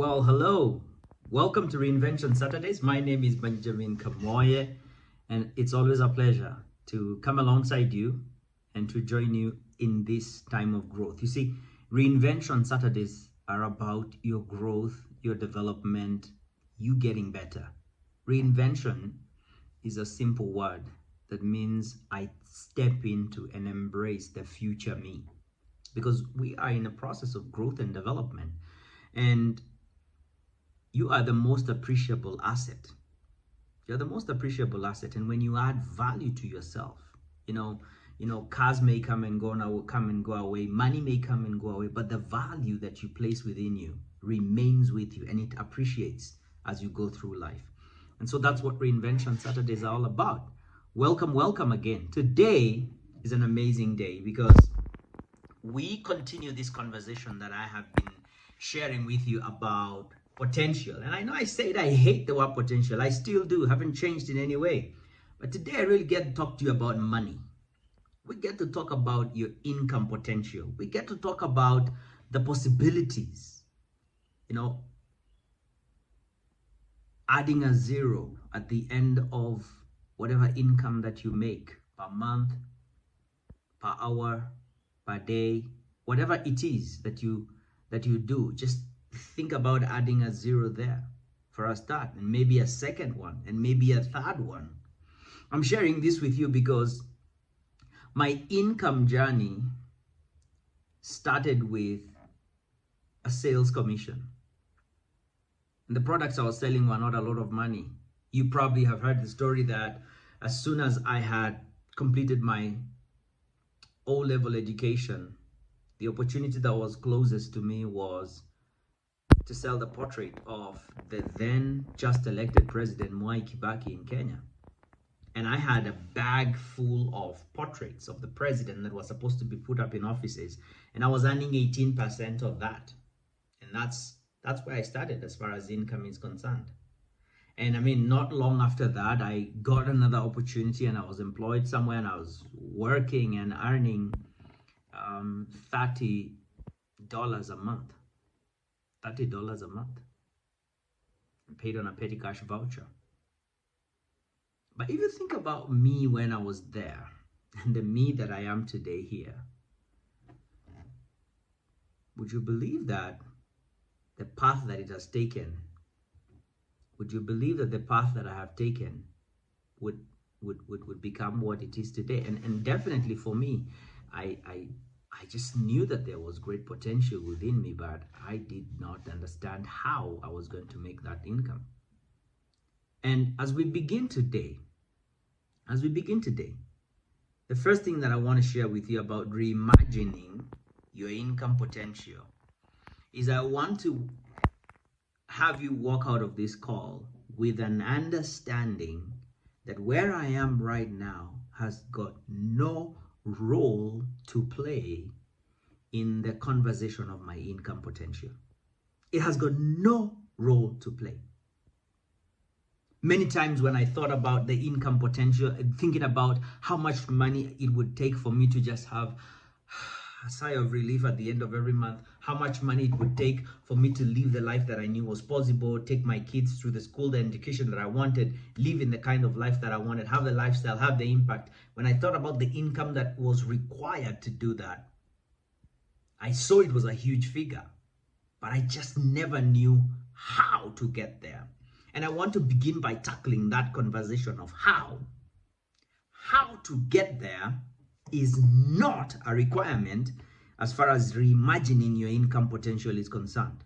Well, hello. Welcome to Reinvention Saturdays. My name is Benjamin Kamoye, and it's always a pleasure to come alongside you and to join you in this time of growth. You see, Reinvention Saturdays are about your growth, your development, you getting better. Reinvention is a simple word that means I step into and embrace the future me, because we are in a process of growth and development. And you are the most appreciable asset. You're the most appreciable asset. And when you add value to yourself, cars may come and go away, money may come and go away, but the value that you place within you remains with you, and it appreciates as you go through life. And so that's what Reinvention Saturdays are all about. Welcome again. Today is an amazing day because we continue this conversation that I have been sharing with you about potential. And I know I said I hate the word potential. I still do. Haven't changed in any way. But today I really get to talk to you about money. We get to talk about your income potential. We get to talk about the possibilities. Adding a zero at the end of whatever income that you make per month, per hour, per day, whatever it is that you do. Just think about adding a zero there for a start, and maybe a second one, and maybe a third one. I'm sharing this with you because my income journey started with a sales commission. And the products I was selling were not a lot of money. You probably have heard the story that as soon as I had completed my O-level education, the opportunity that was closest to me was to sell the portrait of the then just elected president, Mwai Kibaki, in Kenya. And I had a bag full of portraits of the president that was supposed to be put up in offices. And I was earning 18% of that. And that's where I started as far as income is concerned. And I mean, not long after that, I got another opportunity and I was employed somewhere and I was working and earning $30 a month. $30 a month. Paid on a petty cash voucher. But if you think about me when I was there and the me that I am today here, would you believe that the path that it has taken, would you believe that the path that I have taken would become what it is today? And definitely for me, I just knew that there was great potential within me, but I did not understand how I was going to make that income. And as we begin today, the first thing that I want to share with you about reimagining your income potential is I want to have you walk out of this call with an understanding that where I am right now has got no role to play in the conversation of my income potential. It has got no role to play. Many times when I thought about the income potential, thinking about how much money it would take for me to just have a sigh of relief at the end of every month, how much money it would take for me to live the life that I knew was possible, take my kids through the school, the education that I wanted, live in the kind of life that I wanted, have the lifestyle, have the impact. When I thought about the income that was required to do that, I saw it was a huge figure, but I just never knew how to get there. And I want to begin by tackling that conversation of how. How to get there is not a requirement as far as reimagining your income potential is concerned.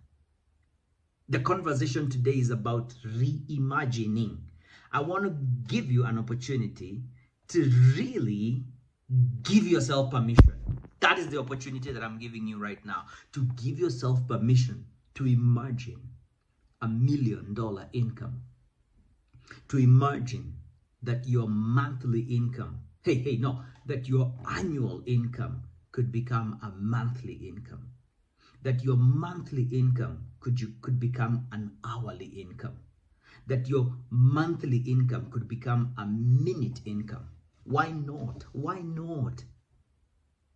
The conversation today is about reimagining. I want to give you an opportunity to really give yourself permission. That is the opportunity that I'm giving you right now, to give yourself permission to imagine $1 million income, to imagine that your monthly income, that your annual income could become a monthly income, that your monthly income could become an hourly income, that your monthly income could become a minute income. Why not? Why not?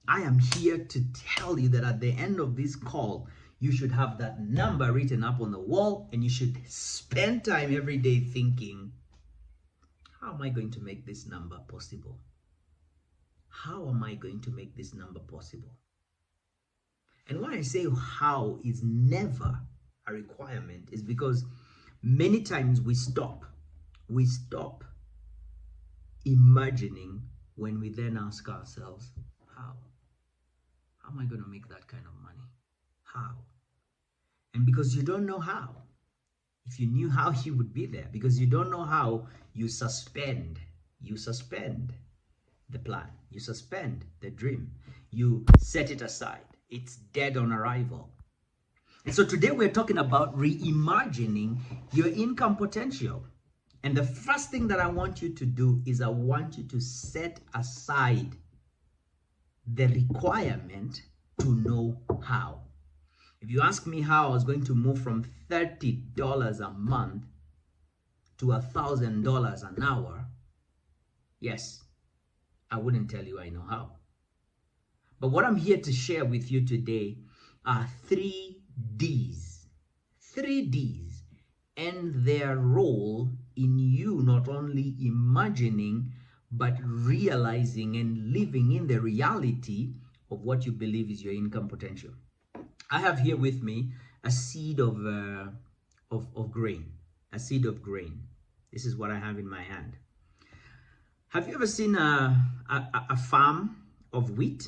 I am here to tell you that at the end of this call, You should have that number written up on the wall, and you should spend time every day thinking, how am I going to make this number possible? How am I going to make this number possible? And when I say how is never a requirement, is because many times we stop imagining when we then ask ourselves, how? How am I going to make that kind of money? How? And because you don't know how, if you knew how, you would be there. Because you don't know how, you suspend the plan, you suspend the dream, you set it aside. It's dead on arrival. And so today we're talking about reimagining your income potential. And the first thing that I want you to do is I want you to set aside the requirement to know how. If you ask me how I was going to move from $30 a month to $1,000 an hour, yes, I wouldn't tell you I know how. But what I'm here to share with you today are 3 Ds. 3 Ds and their role in you not only imagining, but realizing and living in the reality of what you believe is your income potential. I have here with me a seed of grain, a seed of grain. This is what I have in my hand. Have you ever seen a farm of wheat?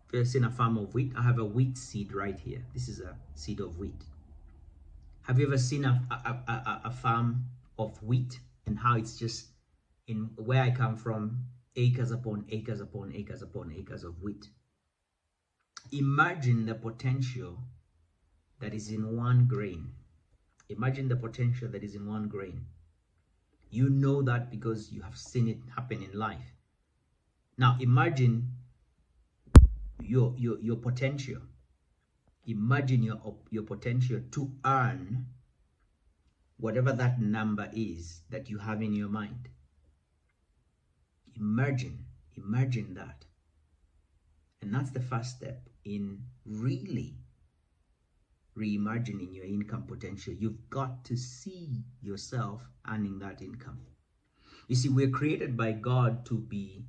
Have you ever seen a farm of wheat? I have a wheat seed right here. This is a seed of wheat. Have you ever seen a farm of wheat and how it's just, in where I come from, acres upon acres upon acres upon acres of wheat? Imagine the potential that is in one grain. Imagine the potential that is in one grain. You know that because you have seen it happen in life. Now imagine your potential. Imagine your potential to earn whatever that number is that you have in your mind. Imagine that. And that's the first step in really reimagining your income potential. You've got to see yourself earning that income. You see, we're created by God to be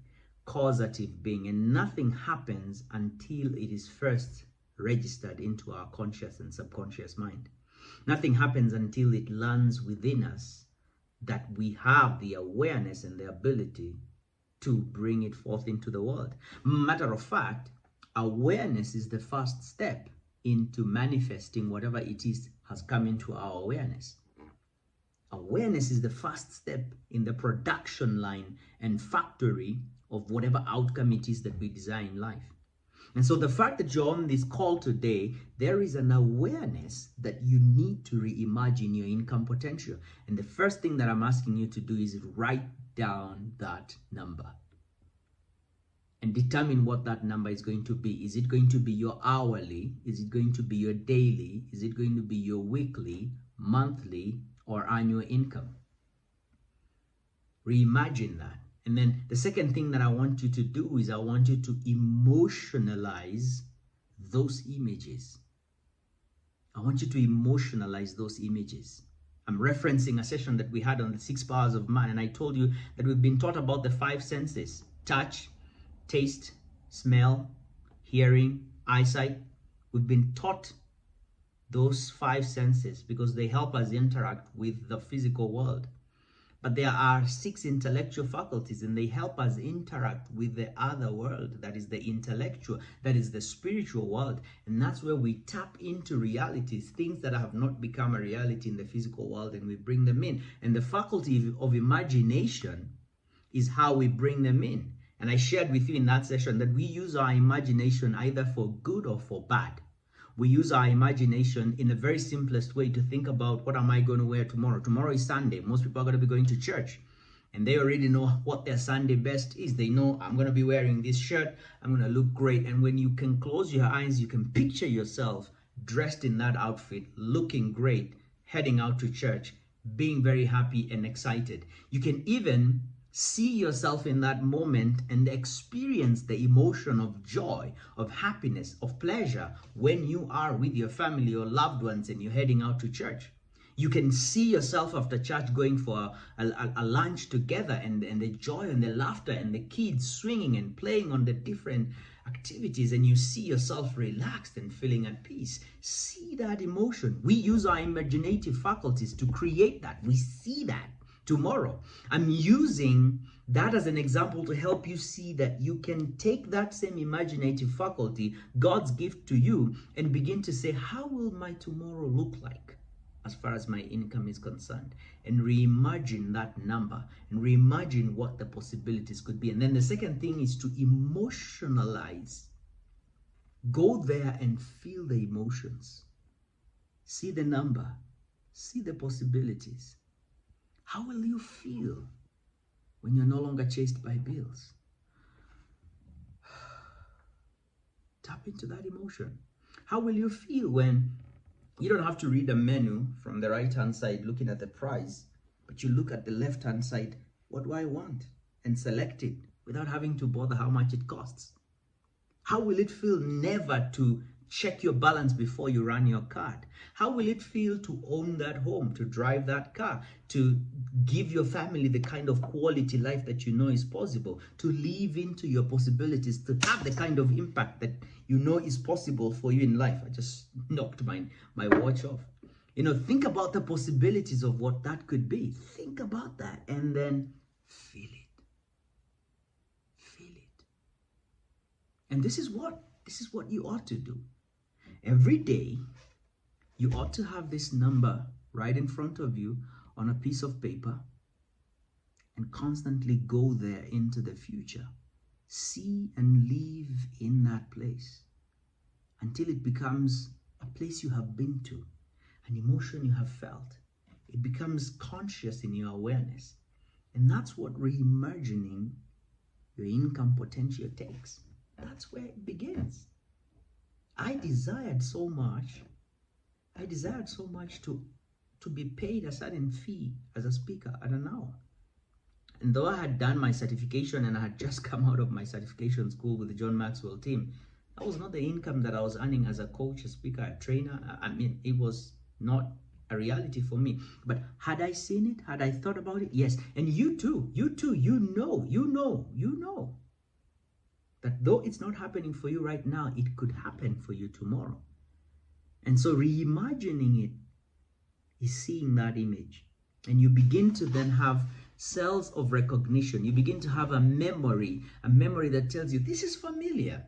causative being, and nothing happens until it is first registered into our conscious and subconscious mind. Nothing happens until it lands within us that we have the awareness and the ability to bring it forth into the world. Matter of fact, awareness is the first step into manifesting whatever it is has come into our awareness. Awareness is the first step in the production line and factory of whatever outcome it is that we desire in life. And so the fact that you're on this call today, there is an awareness that you need to reimagine your income potential. And the first thing that I'm asking you to do is write down that number and determine what that number is going to be. Is it going to be your hourly? Is it going to be your daily? Is it going to be your weekly, monthly, or annual income? Reimagine that. And then the second thing that I want you to do is I want you to emotionalize those images. I want you to emotionalize those images. I'm referencing a session that we had on the 6 powers of man, and I told you that we've been taught about the 5 senses: touch, taste, smell, hearing, eyesight. We've been taught those 5 senses because they help us interact with the physical world. But there are 6 intellectual faculties, and they help us interact with the other world, that is the intellectual, that is the spiritual world. And that's where we tap into realities, things that have not become a reality in the physical world, and we bring them in. And the faculty of imagination is how we bring them in. And I shared with you in that session that we use our imagination either for good or for bad. We use our imagination in the very simplest way to think about, what am I going to wear tomorrow? Tomorrow is Sunday. Most people are going to be going to church, and they already know what their Sunday best is. They know, I'm going to be wearing this shirt. I'm going to look great. And when you can close your eyes, you can picture yourself dressed in that outfit, looking great, heading out to church, being very happy and excited. You can even See yourself in that moment and experience the emotion of joy, of happiness, of pleasure when you are with your family or loved ones and you're heading out to church. You can see yourself after church going for a lunch together, and the joy and the laughter and the kids swinging and playing on the different activities, and you see yourself relaxed and feeling at peace. See that emotion. We use our imaginative faculties to create that. We see that tomorrow. I'm using that as an example to help you see that you can take that same imaginative faculty, God's gift to you, and begin to say, how will my tomorrow look like as far as my income is concerned? And reimagine that number and reimagine what the possibilities could be. And then the second thing is to emotionalize. Go there and feel the emotions. See the number. See the possibilities. How will you feel when you're no longer chased by bills? Tap into that emotion. How will you feel when you don't have to read a menu from the right-hand side looking at the price, but you look at the left-hand side, what do I want? And select it without having to bother how much it costs? How will it feel never to check your balance before you run your card? How will it feel to own that home, to drive that car, to give your family the kind of quality life that you know is possible, to live into your possibilities, to have the kind of impact that you know is possible for you in life? I just knocked my watch off. Think about the possibilities of what that could be. Think about that and then feel it. Feel it. And this is what you ought to do. Every day, you ought to have this number right in front of you on a piece of paper and constantly go there into the future. See and live in that place until it becomes a place you have been to, an emotion you have felt. It becomes conscious in your awareness. And that's what reimagining your income potential takes. That's where it begins. I desired so much to be paid a certain fee as a speaker at an hour. And though I had done my certification and I had just come out of my certification school with the John Maxwell team, that was not the income that I was earning as a coach, a speaker, a trainer. I mean, it was not a reality for me. But had I seen it, had I thought about it? Yes. And you too, you know that though it's not happening for you right now, it could happen for you tomorrow. And so reimagining it is seeing that image. And you begin to then have cells of recognition. You begin to have a memory that tells you, this is familiar.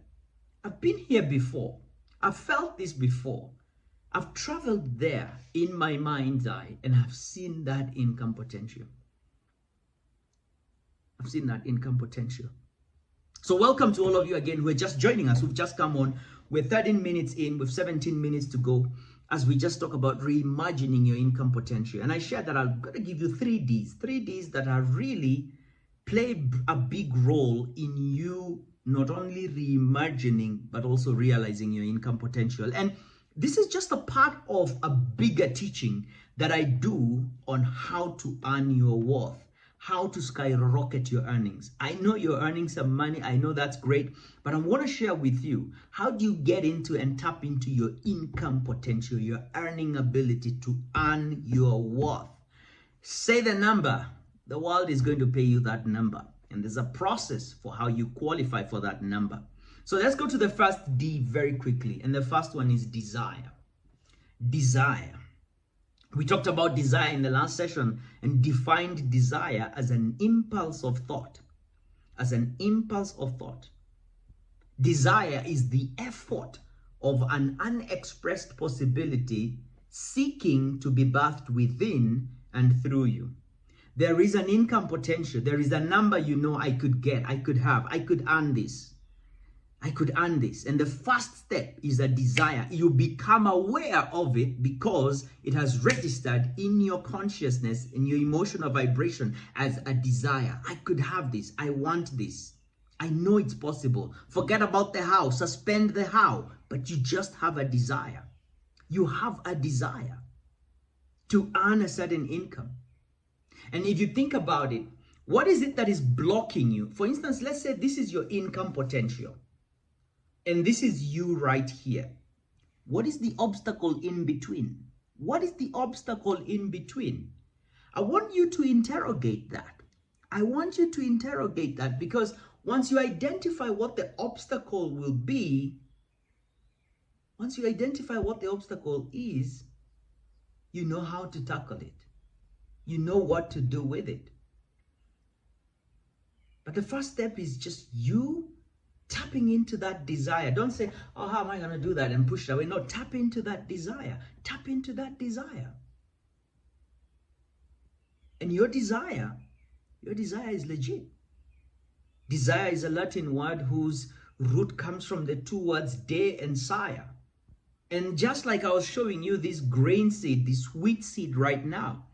I've been here before. I've felt this before. I've traveled there in my mind's eye and I've seen that income potential. I've seen that income potential. So welcome to all of you again who are just joining us, who've just come on. We're 13 minutes in, with 17 minutes to go as we just talk about reimagining your income potential. And I shared that I'm going to give you 3 Ds that are really play a big role in you not only reimagining, but also realizing your income potential. And this is just a part of a bigger teaching that I do on how to earn your worth, how to skyrocket your earnings. I know you're earning some money. I know that's great, but I want to share with you, how do you get into and tap into your income potential, your earning ability to earn your worth? Say the number. The world is going to pay you that number. And there's a process for how you qualify for that number. So let's go to the first D very quickly. And the first one is desire. Desire. We talked about desire in the last session and defined desire as an impulse of thought. As an impulse of thought. Desire is the effort of an unexpressed possibility seeking to be birthed within and through you. There is an income potential. There is a number you know I could get, I could have, I could earn this. I could earn this. And the first step is a desire. You become aware of it because it has registered in your consciousness, in your emotional vibration as a desire. I could have this. I want this. I know it's possible. Forget about the how. Suspend the how. But you just have a desire. You have a desire to earn a certain income. And if you think about it, What is it that is blocking you? For instance, let's say this is your income potential and this is you right here. What is the obstacle in between? What is the obstacle in between? I want you to interrogate that. I want you to interrogate that, because once you identify what the obstacle will be, once you identify what the obstacle is, you know how to tackle it. You know what to do with it. But the first step is just you tapping into that desire. Don't say, oh, how am I going to do that, and push it away. No, tap into that desire. Tap into that desire. And your desire is legit. Desire is a Latin word whose root comes from the two words de and sire. And just like I was showing you this grain seed, this wheat seed right now,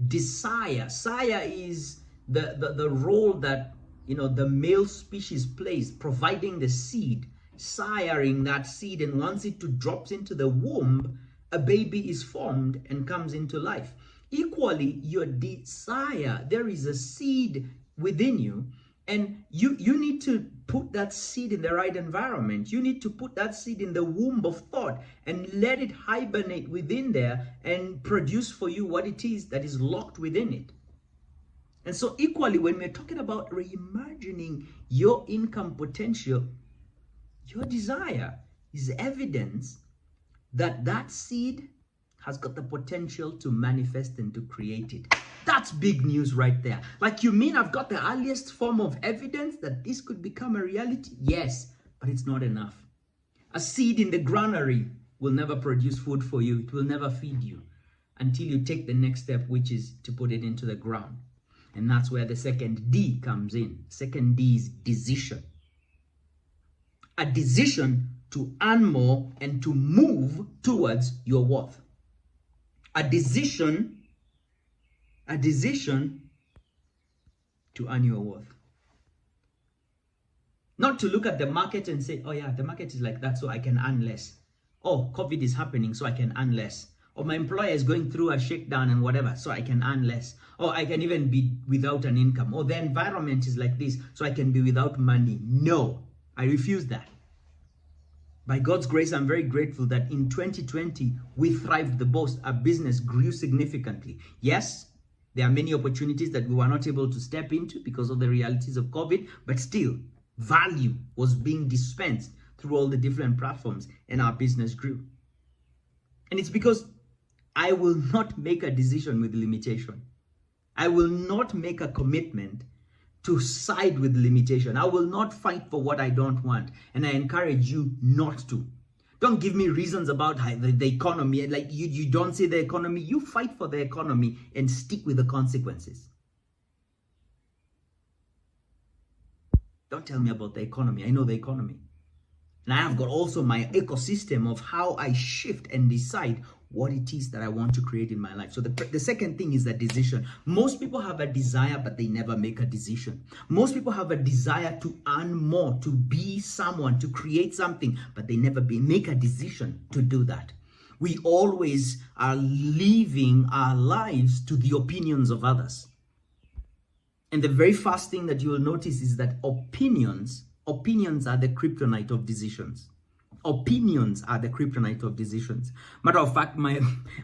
desire, sire is the role that, you know, the male species plays, providing the seed, siring that seed, and once it drops into the womb, a baby is formed and comes into life. Equally, your desire, there is a seed within you, and you need to put that seed in the right environment. You need to put that seed in the womb of thought and let it hibernate within there and produce for you what it is that is locked within it. And so equally, when we're talking about reimagining your income potential, your desire is evidence that that seed has got the potential to manifest and to create it. That's big news right there. Like, you mean I've got the earliest form of evidence that this could become a reality? Yes, but it's not enough. A seed in the granary will never produce food for you. It will never feed you until you take the next step, which is to put it into the ground. And that's where the second D comes in. Second D is decision. A decision to earn more and to move towards your worth. A decision to earn your worth. Not to look at the market and say, oh yeah, the market is like that, so I can earn less. Oh, COVID is happening, so I can earn less. Or my employer is going through a shakedown and whatever, so I can earn less. Or I can even be without an income. Or the environment is like this, so I can be without money. No, I refuse that. By God's grace, I'm very grateful that in 2020, we thrived the most. Our business grew significantly. Yes, there are many opportunities that we were not able to step into because of the realities of COVID, but still, value was being dispensed through all the different platforms, and our business grew. And it's because I will not make a decision with limitation. I will not make a commitment to side with limitation. I will not fight for what I don't want. And I encourage you not to. Don't give me reasons about the economy. Like, you don't see the economy. You fight for the economy and stick with the consequences. Don't tell me about the economy. I know the economy. And I have got also my ecosystem of how I shift and decide what it is that I want to create in my life. So the second thing is the decision. Most people have a desire, but they never make a decision. Most people have a desire to earn more, to be someone, to create something, but they never make a decision to do that. We always are living our lives to the opinions of others. And the very first thing that you will notice is that opinions are the kryptonite of decisions. Opinions are the kryptonite of decisions. Matter of fact, my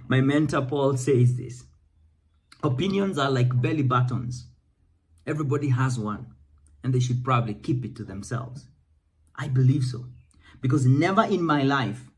mentor Paul says this. Opinions are like belly buttons. Everybody has one, and they should probably keep it to themselves. I believe so. Because never in my life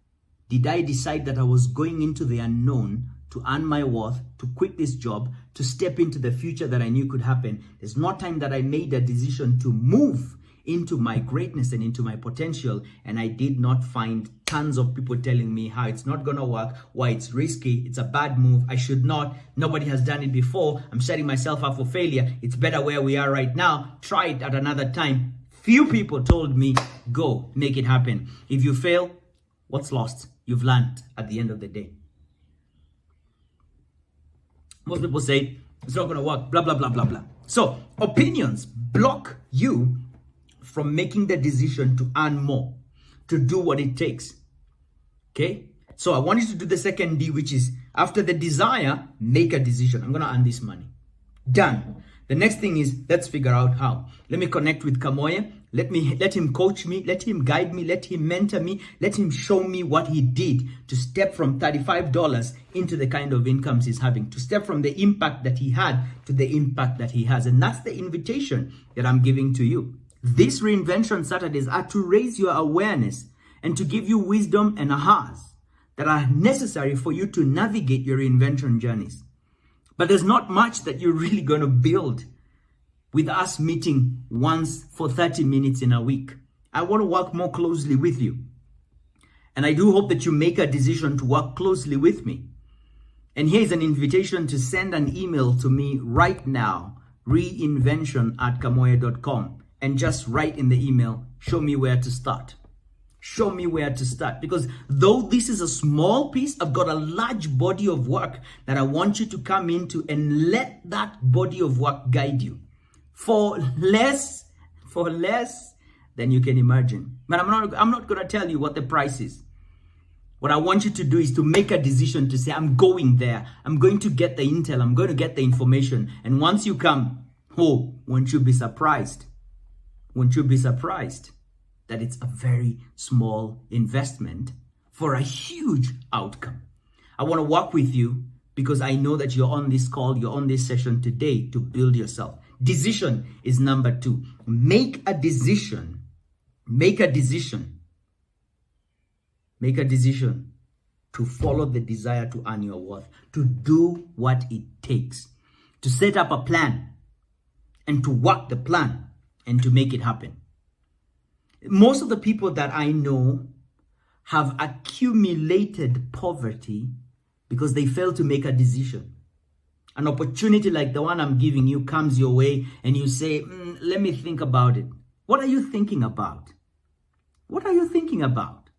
did I decide that I was going into the unknown to earn my worth, to quit this job, to step into the future that I knew could happen. There's no time that I made a decision to move into my greatness and into my potential, and I did not find tons of people telling me how it's not gonna work, why it's risky, it's a bad move, I should not, nobody has done it before, I'm setting myself up for failure, it's better where we are right now, try it at another time. Few people told me, go, make it happen. If you fail, what's lost? You've learned at the end of the day. Most people say, it's not gonna work, blah, blah, blah, blah, blah. So, opinions block you from making the decision to earn more, to do what it takes. Okay? So I want you to do the second D, which is after the desire, make a decision. I'm going to earn this money. Done. The next thing is, let's figure out how. Let me connect with Kamoye. Let him coach me. Let him guide me. Let him mentor me. Let him show me what he did to step from $35 into the kind of incomes he's having, to step from the impact that he had to the impact that he has. And that's the invitation that I'm giving to you. These Reinvention Saturdays are to raise your awareness and to give you wisdom and ahas that are necessary for you to navigate your reinvention journeys. But there's not much that you're really going to build with us meeting once for 30 minutes in a week. I want to work more closely with you. And I do hope that you make a decision to work closely with me. And here's an invitation to send an email to me right now, reinvention@kamoye.com, and just write in the email, show me where to start. Show me where to start. Because though this is a small piece, I've got a large body of work that I want you to come into and let that body of work guide you for less than you can imagine. But I'm not going to tell you what the price is. What I want you to do is to make a decision to say, I'm going there. I'm going to get the intel. I'm going to get the information. And once you come, won't you be surprised? Won't you be surprised that it's a very small investment for a huge outcome? I want to work with you because I know that you're on this call, you're on this session today to build yourself. Decision is number 2. Make a decision. Make a decision. Make a decision to follow the desire to earn your worth, to do what it takes, to set up a plan and to work the plan and to make it happen. Most of the people that I know have accumulated poverty because they fail to make a decision. An opportunity like the one I'm giving you comes your way and you say, let me think about it. What are you thinking about? What are you thinking about?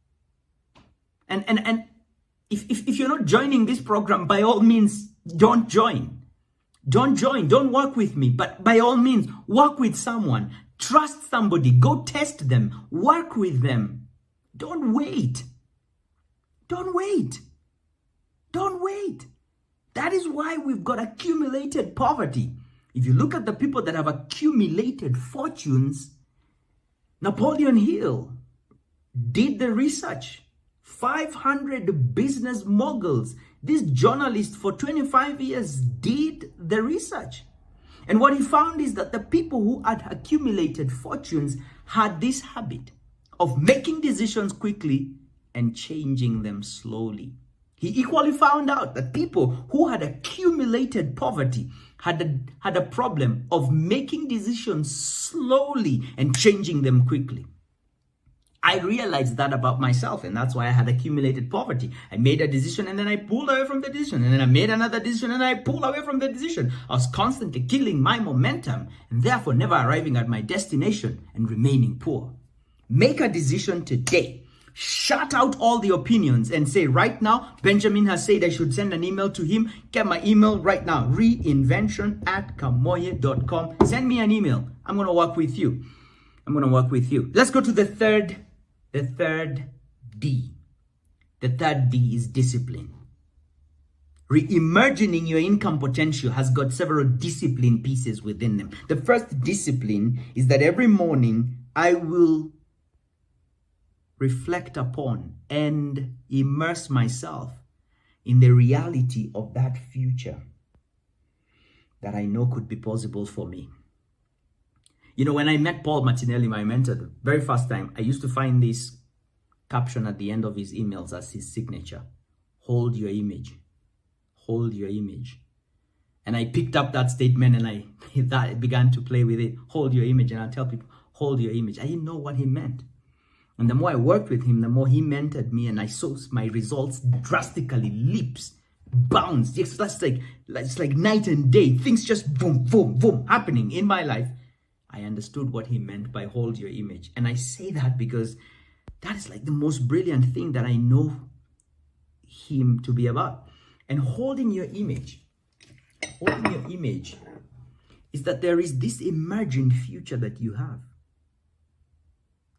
And if you're not joining this program, by all means, don't join. Don't join. Don't work with me. But by all means, work with someone. Trust somebody. Go test them. Work with them. Don't wait. Don't wait. Don't wait. That is why we've got accumulated poverty. If you look at the people that have accumulated fortunes, Napoleon Hill did the research. 500 business moguls. This journalist for 25 years did the research. And what he found is that the people who had accumulated fortunes had this habit of making decisions quickly and changing them slowly. He equally found out that people who had accumulated poverty had a problem of making decisions slowly and changing them quickly. I realized that about myself, and that's why I had accumulated poverty. I made a decision and then I pulled away from the decision, and then I made another decision and I pulled away from the decision. I was constantly killing my momentum and therefore never arriving at my destination and remaining poor. Make a decision today. Shut out all the opinions and say, right now, Benjamin has said I should send an email to him. Get my email right now, reinvention@kamoye.com. Send me an email. I'm going to work with you. I'm going to work with you. Let's go to the third D. The third D is discipline. Reimagining your income potential has got several discipline pieces within them. The first discipline is that every morning I will reflect upon and immerse myself in the reality of that future that I know could be possible for me. You know, when I met Paul Martinelli, my mentor, the very first time, I used to find this caption at the end of his emails as his signature. Hold your image. Hold your image. And I picked up that statement and I began to play with it. Hold your image. And I tell people, hold your image. I didn't know what he meant. And the more I worked with him, the more he mentored me, and I saw my results drastically leaps, bounds. It's like night and day. Things just boom, boom, boom happening in my life. I understood what he meant by hold your image. And I say that because that is like the most brilliant thing that I know him to be about. And holding your image is that there is this imagined future that you have.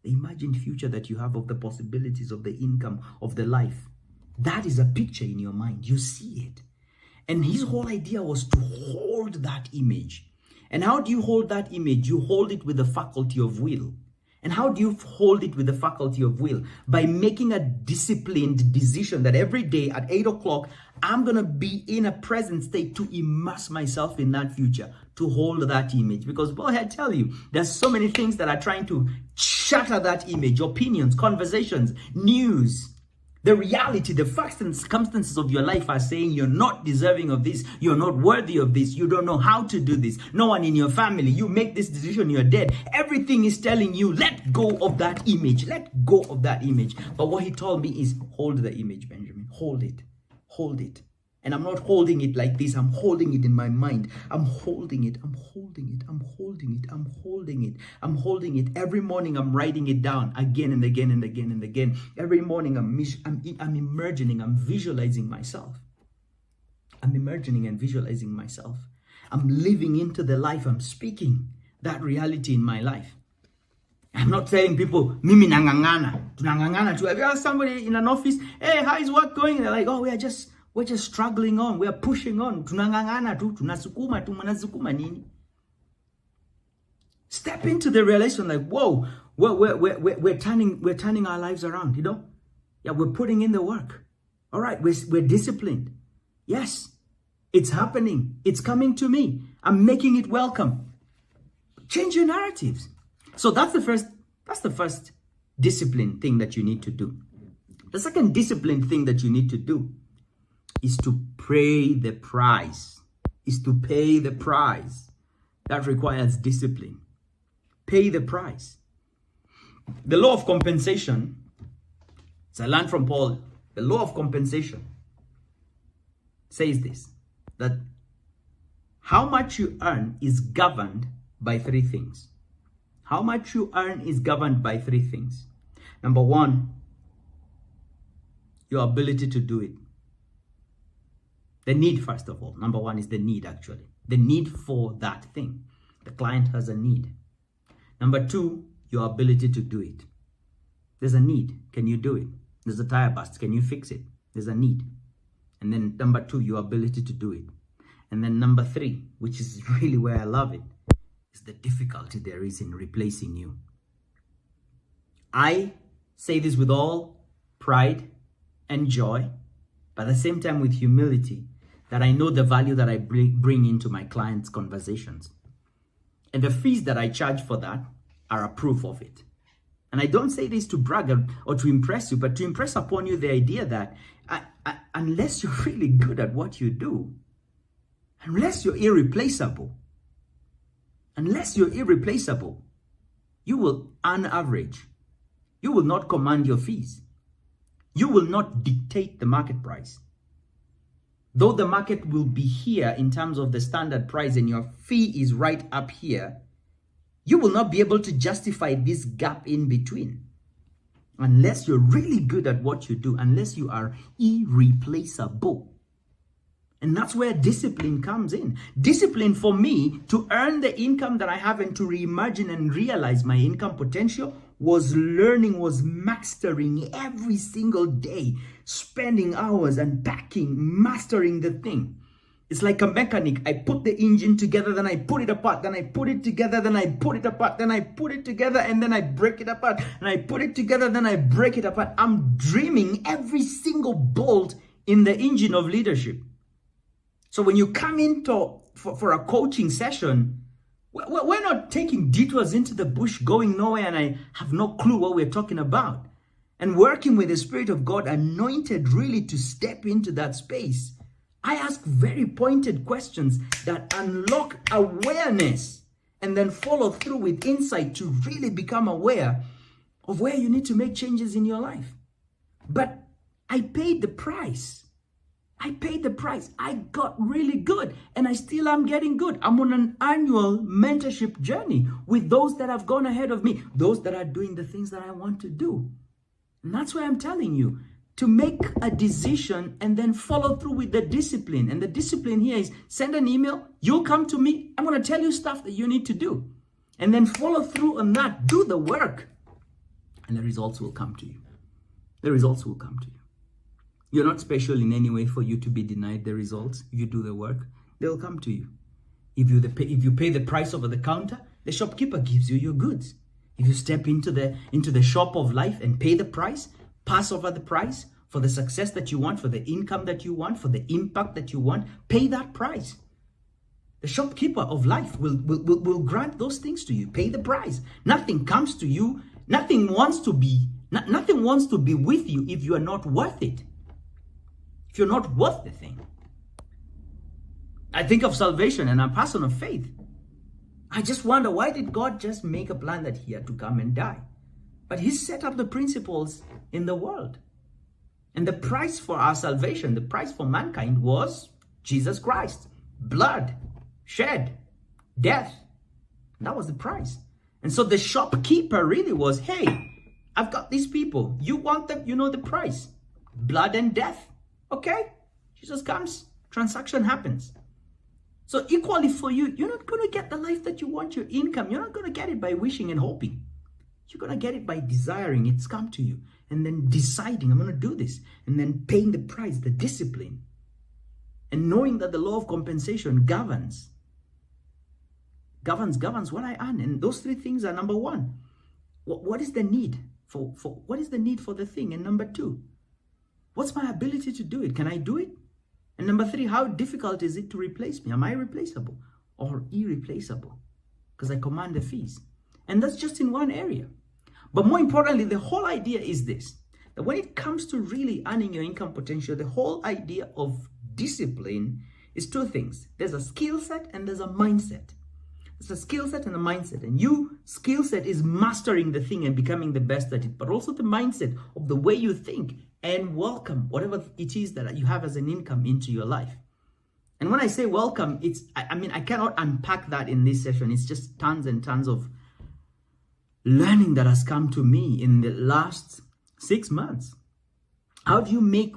The imagined future that you have of the possibilities of the income of the life. That is a picture in your mind. You see it. And his whole idea was to hold that image And how do you hold that image? You hold it with the faculty of will. And how do you hold it with the faculty of will? By making a disciplined decision that every day at 8 o'clock, I'm going to be in a present state to immerse myself in that future, to hold that image. Because, boy, I tell you, there's so many things that are trying to shatter that image. Opinions, conversations, news. The reality, the facts and circumstances of your life are saying you're not deserving of this. You're not worthy of this. You don't know how to do this. No one in your family. You make this decision, you're dead. Everything is telling you, let go of that image. Let go of that image. But what he told me is, hold the image, Benjamin. Hold it. Hold it. And I'm not holding it like this. I'm holding it in my mind. I'm holding it. I'm holding it. I'm holding it. I'm holding it. I'm holding it. Every morning I'm writing it down again and again and again and again. Every morning I'm emerging. I'm visualizing myself. I'm emerging and visualizing myself. I'm living into the life. I'm speaking that reality in my life. I'm not telling people, mimi nangangana. Tunangangana too. Have you asked somebody in an office, hey, how is work going? And they're like, oh, we're just struggling on. We're pushing on. Tunangangana tu, tunasukuma tu, manasukuma nini. Step into the realization like, whoa, we're turning our lives around, you know? Yeah, we're putting in the work. All right, we're disciplined. Yes, it's happening. It's coming to me. I'm making it welcome. Change your narratives. So that's the first discipline thing that you need to do. The second discipline thing that you need to do is to pay the price. Is to pay the price. That requires discipline. Pay the price. The law of compensation, as I learned from Paul, the law of compensation says this, that how much you earn is governed by three things. How much you earn is governed by three things. Number one, your ability to do it. The need, first of all. Number one is the need, actually. The need for that thing. The client has a need. Number two, your ability to do it. There's a need. Can you do it? There's a tire bust. Can you fix it? There's a need. And then number two, your ability to do it. And then number three, which is really where I love it, is the difficulty there is in replacing you. I say this with all pride and joy, but at the same time with humility, that I know the value that I bring into my clients' conversations. And the fees that I charge for that are a proof of it. And I don't say this to brag or to impress you, but to impress upon you the idea that unless you're really good at what you do, unless you're irreplaceable, you will, on average, you will not command your fees. You will not dictate the market price. Though the market will be here in terms of the standard price and your fee is right up here, you will not be able to justify this gap in between unless you're really good at what you do, unless you are irreplaceable. And that's where discipline comes in. Discipline for me to earn the income that I have and to reimagine and realize my income potential was learning, was mastering every single day, spending hours unpacking, mastering the thing. It's like a mechanic. I put the engine together, then I put it apart, then I put it together, then I put it apart, then I put it together, and then I break it apart, and I put it together, then I break it apart. I'm dreaming every single bolt in the engine of leadership. So when you come into for a coaching session, we're not taking detours into the bush, going nowhere, and I have no clue what we're talking about. And working with the Spirit of God, anointed really to step into that space. I ask very pointed questions that unlock awareness and then follow through with insight to really become aware of where you need to make changes in your life. But I paid the price. I paid the price. I got really good and I still am getting good. I'm on an annual mentorship journey with those that have gone ahead of me, those that are doing the things that I want to do. And that's why I'm telling you to make a decision and then follow through with the discipline. And the discipline here is send an email. You'll come to me. I'm going to tell you stuff that you need to do. And then follow through on that. Do the work. And the results will come to you. The results will come to you. You're not special in any way for you to be denied the results. If you do the work, they'll come to you. If you pay the price over the counter, the shopkeeper gives you your goods. If you step into the shop of life and pay the price, pass over the price for the success that you want, for the income that you want, for the impact that you want, pay that price. The shopkeeper of life will grant those things to you. Pay the price. Nothing comes to you. Nothing wants to be with you if you are not worth it. If you're not worth the thing. I think of salvation and a person of faith. I just wonder, why did God just make a plan that he had to come and die? But he set up the principles in the world. And the price for our salvation, the price for mankind was Jesus Christ. Blood, shed, death. That was the price. And so the shopkeeper really was, hey, I've got these people. You want them, you know the price. Blood and death. Okay? Jesus comes, transaction happens. So equally for you, you're not going to get the life that you want, your income. You're not going to get it by wishing and hoping. You're going to get it by desiring. It's come to you. And then deciding, I'm going to do this. And then paying the price, the discipline. And knowing that the law of compensation governs what I earn. And those three things are: number one, what is the need for what is the need for the thing? And number two, what's my ability to do it? Can I do it? And number three, how difficult is it to replace me? Am I replaceable or irreplaceable? Because I command the fees. And that's just in one area. But more importantly, the whole idea is this: that when it comes to really earning your income potential, the whole idea of discipline is two things. There's a skill set and there's a mindset. It's a skill set and a mindset. And skill set is mastering the thing and becoming the best at it, but also the mindset of the way you think and welcome whatever it is that you have as an income into your life. And when I say welcome, I cannot unpack that in this session. It's just tons and tons of learning that has come to me in the last 6 months. How do you make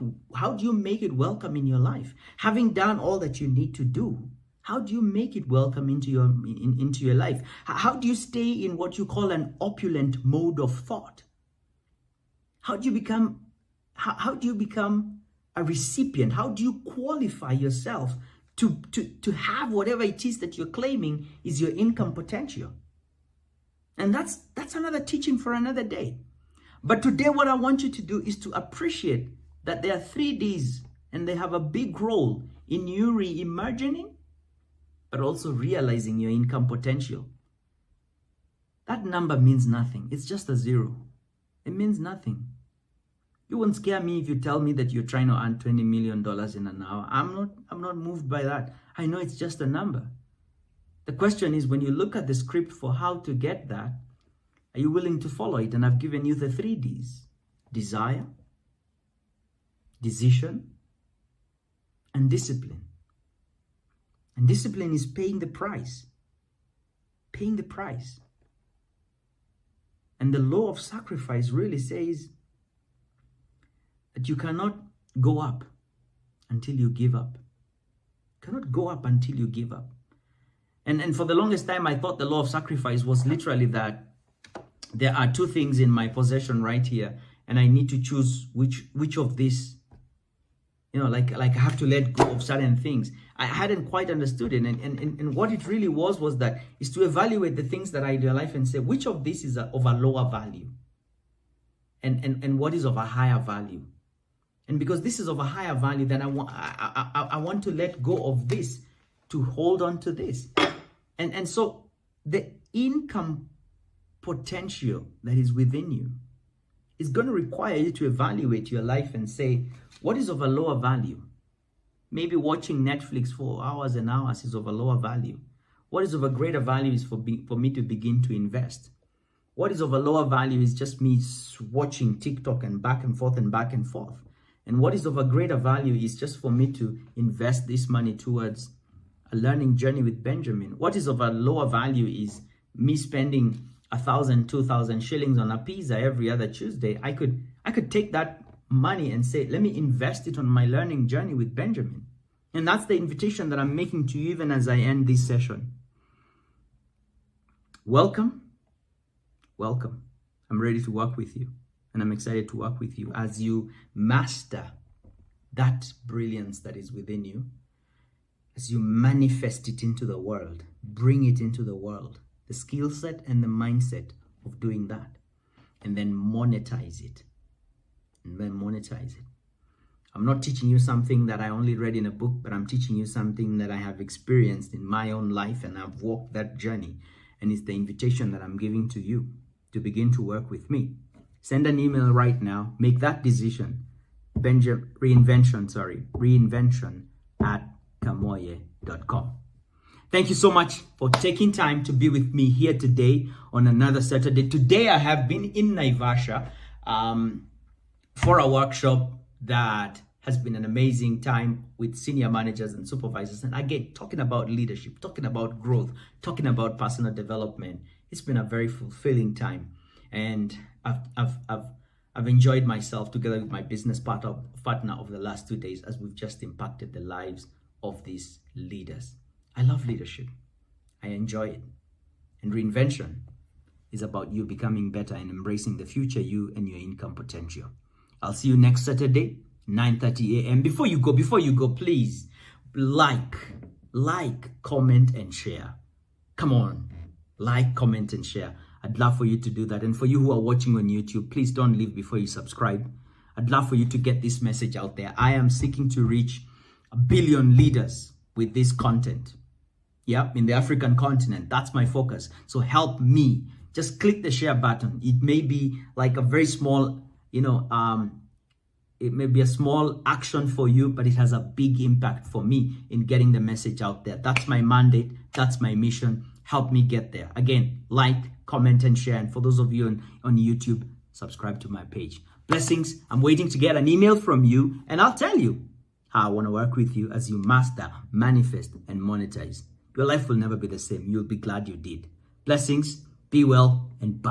it welcome in your life? Having done all that you need to do, how do you make it welcome into your life? How do you stay in what you call an opulent mode of thought? How do you become a recipient? How do you qualify yourself to have whatever it is that you're claiming is your income potential? And that's another teaching for another day. But today what I want you to do is to appreciate that there are 3 Ds and they have a big role in you reimagining, but also realizing your income potential. That number means nothing. It's just a zero. It means nothing. You won't scare me if you tell me that you're trying to earn $20 million in an hour. I'm not moved by that. I know it's just a number. The question is, when you look at the script for how to get that, are you willing to follow it? And I've given you the 3 Ds: desire, decision, and discipline. And discipline is paying the price. Paying the price. And the law of sacrifice really says that you cannot go up until you give up. You cannot go up until you give up. And for the longest time, I thought the law of sacrifice was literally that there are 2 things in my possession right here, and I need to choose which of these, like I have to let go of certain things. I hadn't quite understood it. And what it really was that is to evaluate the things that I do in life and say, which of these is of a lower value? And what is of a higher value? And because this is of a higher value, then I want to let go of this to hold on to this. And so the income potential that is within you is going to require you to evaluate your life and say, what is of a lower value? Maybe watching Netflix for hours and hours is of a lower value. What is of a greater value is for me to begin to invest. What is of a lower value is just me watching TikTok and back and forth and back and forth. And what is of a greater value is just for me to invest this money towards a learning journey with Benjamin. What is of a lower value is me spending 1,000, 2,000 shillings on a pizza every other Tuesday. I could take that money and say, let me invest it on my learning journey with Benjamin. And that's the invitation that I'm making to you even as I end this session. Welcome. Welcome. I'm ready to work with you. And I'm excited to work with you as you master that brilliance that is within you. as you manifest it into the world, bring it into the world, the skill set and the mindset of doing that, and then monetize it. I'm not teaching you something that I only read in a book, but I'm teaching you something that I have experienced in my own life, and I've walked that journey. And it's the invitation that I'm giving to you to begin to work with me. Send an email right now. Make that decision. reinvention@kamoye.com. Thank you so much for taking time to be with me here today on another Saturday. Today I have been in Naivasha for a workshop that has been an amazing time with senior managers and supervisors. And again, talking about leadership, talking about growth, talking about personal development. It's been a very fulfilling time. And I've enjoyed myself together with my business partner over the last 2 days as we've just impacted the lives of these leaders. I love leadership. I enjoy it. And reinvention is about you becoming better and embracing the future you and your income potential. I'll see you next Saturday, 9:30 a.m. Before you go, please like, comment, and share. Come on, like, comment, and share. I'd love for you to do that. And for you who are watching on YouTube, please don't leave before you subscribe. I'd love for you to get this message out there. I am seeking to reach 1 billion leaders with this content. Yeah, in the African continent. That's my focus. So help me. Just click the share button. It may be like a very small, it may be a small action for you, but it has a big impact for me in getting the message out there. That's my mandate. That's my mission. Help me get there. Again, like, comment, and share. And for those of you on YouTube, subscribe to my page. Blessings. I'm waiting to get an email from you, and I'll tell you how I want to work with you as you master, manifest, and monetize. Your life will never be the same. You'll be glad you did. Blessings. Be well, and bye.